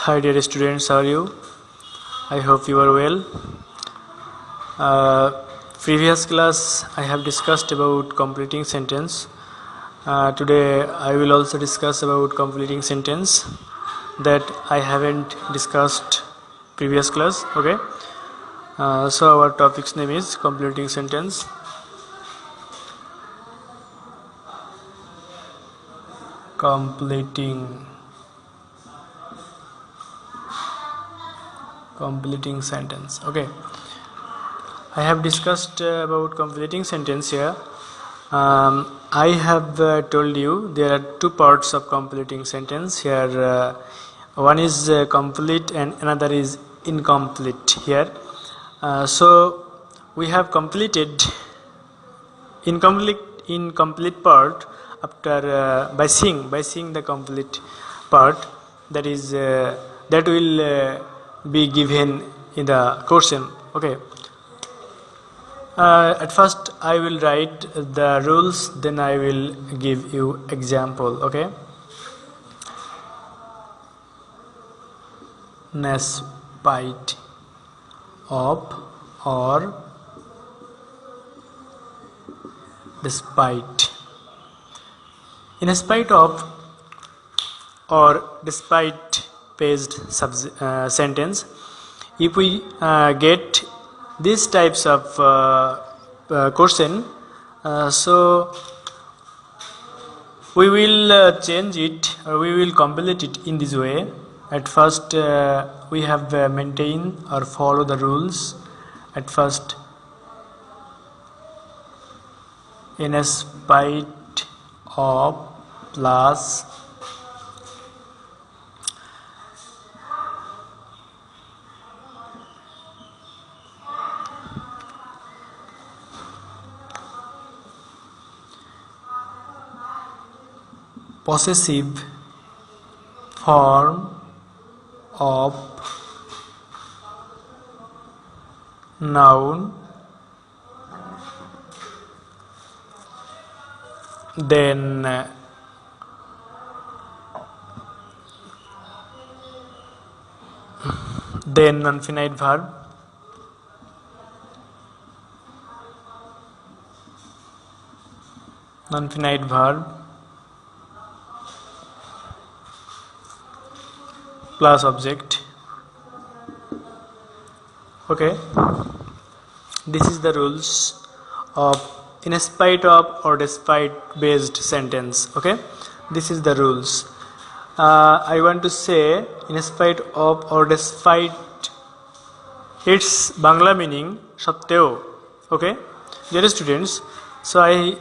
Hi dear students, how are you? I hope you are well. Previous class I have discussed about completing sentence. Today I will also discuss about completing sentence that I haven't discussed previous class. Okay. So our topic's name is completing sentence. Completing sentence. Okay. I have discussed about completing sentence here. I have told you there are two parts of completing sentence here. One is complete and another is incomplete here. So we have completed incomplete part after by seeing the complete part, that is that will be given in the question. Okay. At first I will write the rules, then I will give you example. Okay. Spite of or despite. In spite of or despite based sentence, if we get these types of question, so we will change it or we will complete it in this way. At first we have maintain or follow the rules. At first, in spite of plus possessive form of noun, then non-finite verb, plus object. Okay, this is the rules of in spite of or despite based sentence. Okay, this is the rules. I want to say in spite of or despite, its Bangla meaning satteo. Okay, dear students, so I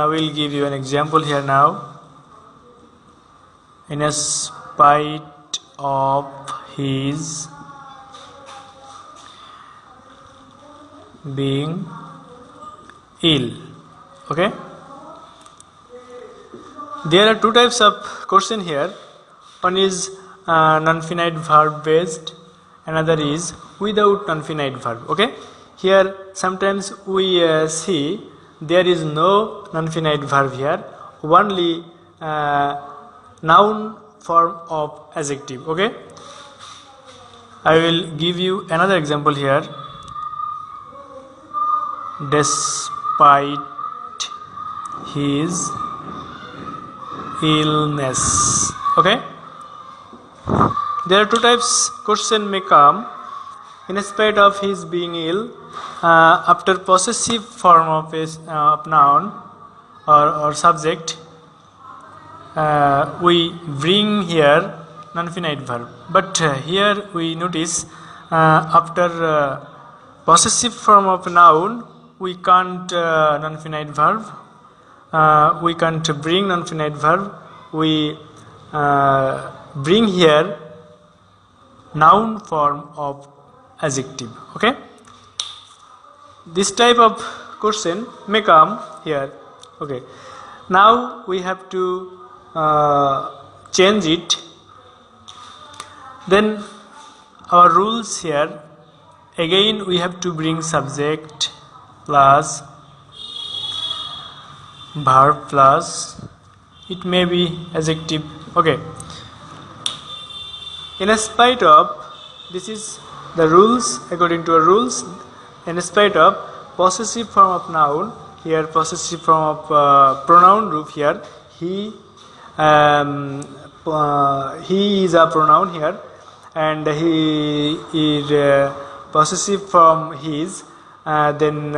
will give you an example here now. In spite of his being ill. Okay, there are two types of question here. One is non-finite verb based, another is without non-finite verb. Okay, here sometimes we see there is no non-finite verb here, only noun form of adjective. Okay, I will give you another example here. Despite his illness. Okay, there are two types question may come. In spite of his being ill, after possessive form of noun or subject, we bring here non-finite verb, but here we notice after possessive form of noun we can't non-finite verb, we can't bring non-finite verb, we bring here noun form of adjective. Okay, this type of question may come here. Okay, now we have to change it. Then our rules here, again we have to bring subject plus verb plus, it may be adjective. Okay, in spite of, this is the rules, according to our rules, in spite of possessive form of noun, here possessive form of pronoun group, here he is a pronoun here, and he is possessive form his, then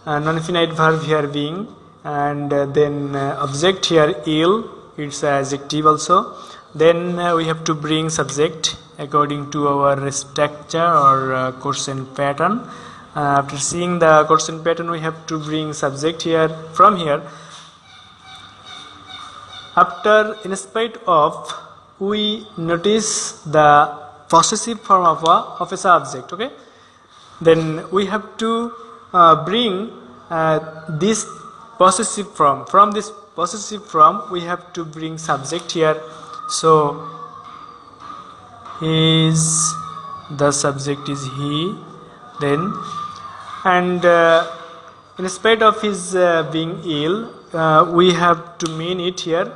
non-infinite verb here being, and then object here ill, it's an adjective also. Then we have to bring subject according to our structure or question pattern. After seeing the question pattern, we have to bring subject here. From here, after in spite of, we notice the possessive form of a subject. Okay, then we have to bring this possessive form. From this possessive form, we have to bring subject here. So his, the subject is he, then, and in spite of his being ill, we have to mean it here.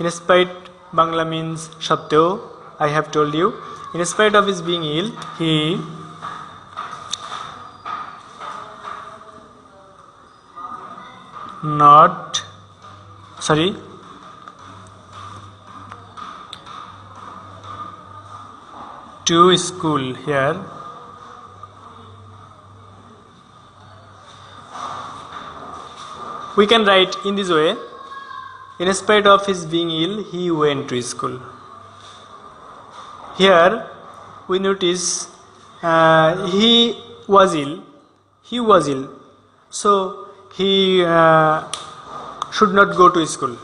In spite, Bangla means satteo, I have told you. In spite of his being ill, he not, sorry, to school here. We can write in this way: in spite of his being ill, he went to school. Here we notice he was ill. He was ill, so he should not go to school,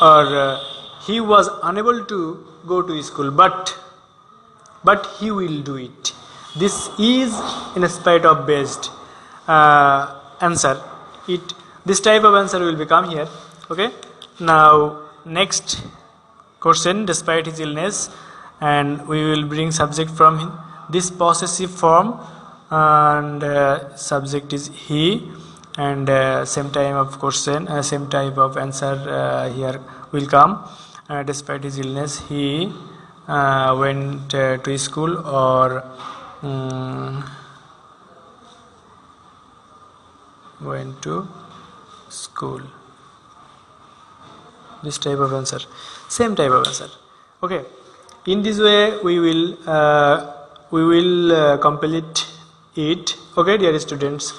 or he was unable to go to school, but he will do it. This is in spite of based answer. This type of answer will become here. Okay. Now next question: despite his illness, and we will bring subject from him. This possessive form, and subject is he, and same type of question, same type of answer here will come. Despite his illness, he went to school, or went to school. This type of answer, same type of answer. Okay, in this way we will complete it. Okay, dear students,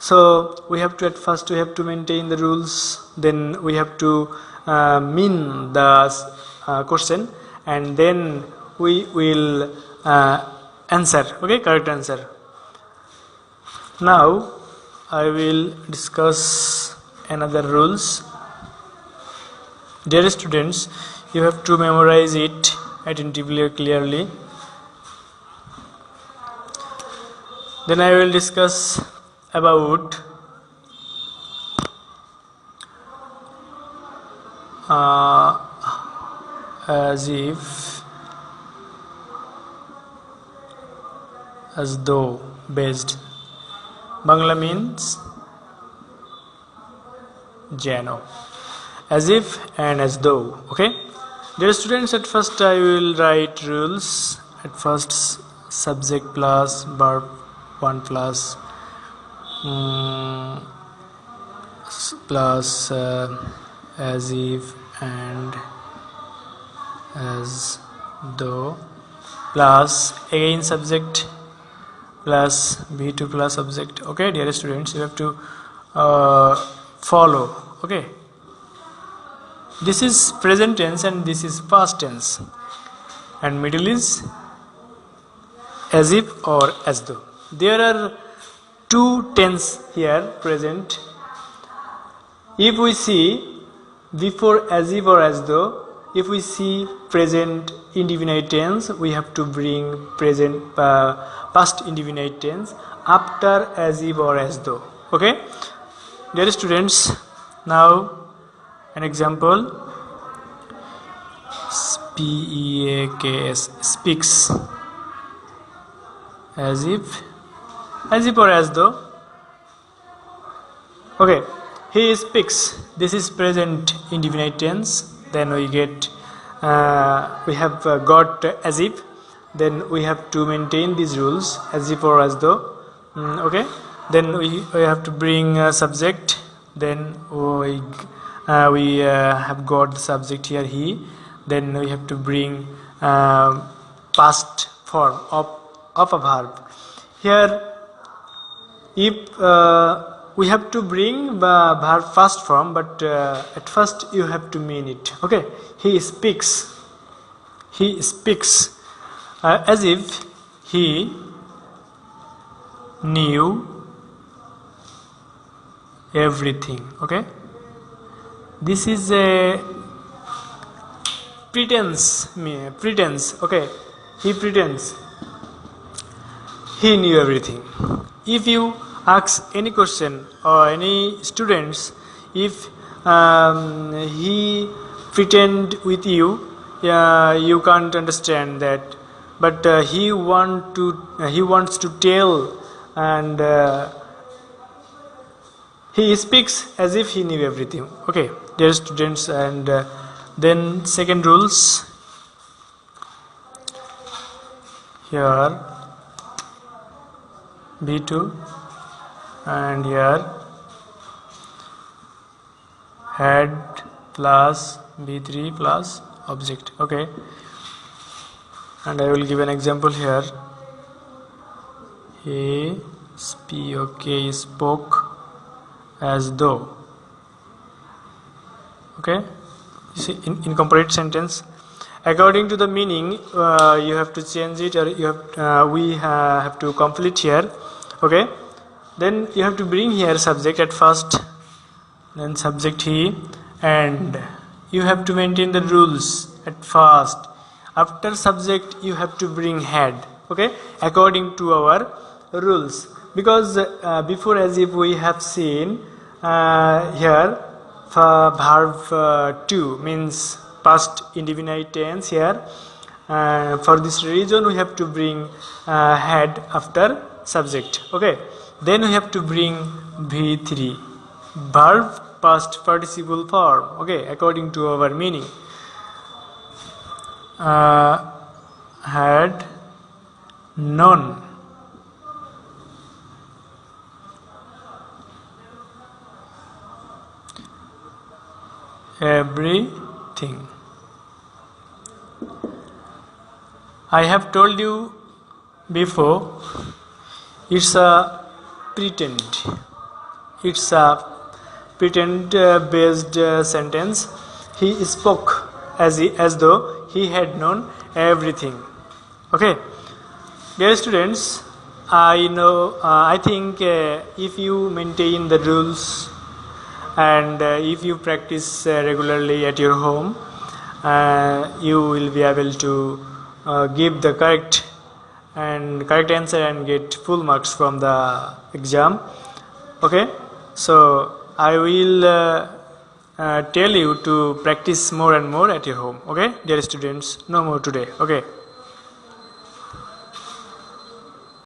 so we have to, at first we have to maintain the rules, then we have to mean the question, and then we will answer. Okay, correct answer. Now I will discuss another rules. Dear students, you have to memorize it attentively, clearly. Then I will discuss about as if, as though based. Bangla means jano. As if and as though. Okay, dear students, at first I will write rules. At first, subject plus verb 1 plus plus as if and as though, plus again subject plus V2 plus object. Okay, dear students, you have to follow. Okay, this is present tense and this is past tense, and middle is as if or as though. There are two tense here present. If we see before as if or as though, if we see present indefinite tense, we have to bring present past indefinite tense after as if or as though. Okay, dear students, now an example: speaks, speaks, as if or as though. Okay, he speaks. This is present indefinite tense. Then we get we have got as if, then we have to maintain these rules as if or as though. Okay, then we have to bring subject, then we have got the subject here he, then we have to bring past form of a verb. Here if we have to bring the verb first form, but at first you have to mean it. Okay, he speaks as if he knew everything. Okay, this is a pretense. Okay, he pretends he knew everything. If you ask any question or any students, if he pretend with you, you can't understand that, but he wants to tell, and he speaks as if he knew everything. Okay, dear students, and then second rules here B2, and here head plus B3 plus object. Okay, and I will give an example here. He spoke as though. Okay, you see, in incomplete sentence, according to the meaning, you have to change it, or you have we have to complete here. Okay, then you have to bring here subject at first, then subject he, and you have to maintain the rules at first. After subject you have to bring head. Okay, according to our rules, because before, as if we have seen here, verb 2 means past indefinite tense here. For this reason we have to bring head after subject. Okay, then we have to bring V3, verb past participle form. Okay, according to our meaning. Had known everything. I have told you before, it's a pretend. It's a pretend based sentence. He spoke as though he had known everything. Okay, dear students, I think if you maintain the rules, and if you practice regularly at your home, you will be able to give the correct answer and get full marks from the exam. Okay, so I will tell you to practice more and more at your home. Okay, dear students, no more today. Okay.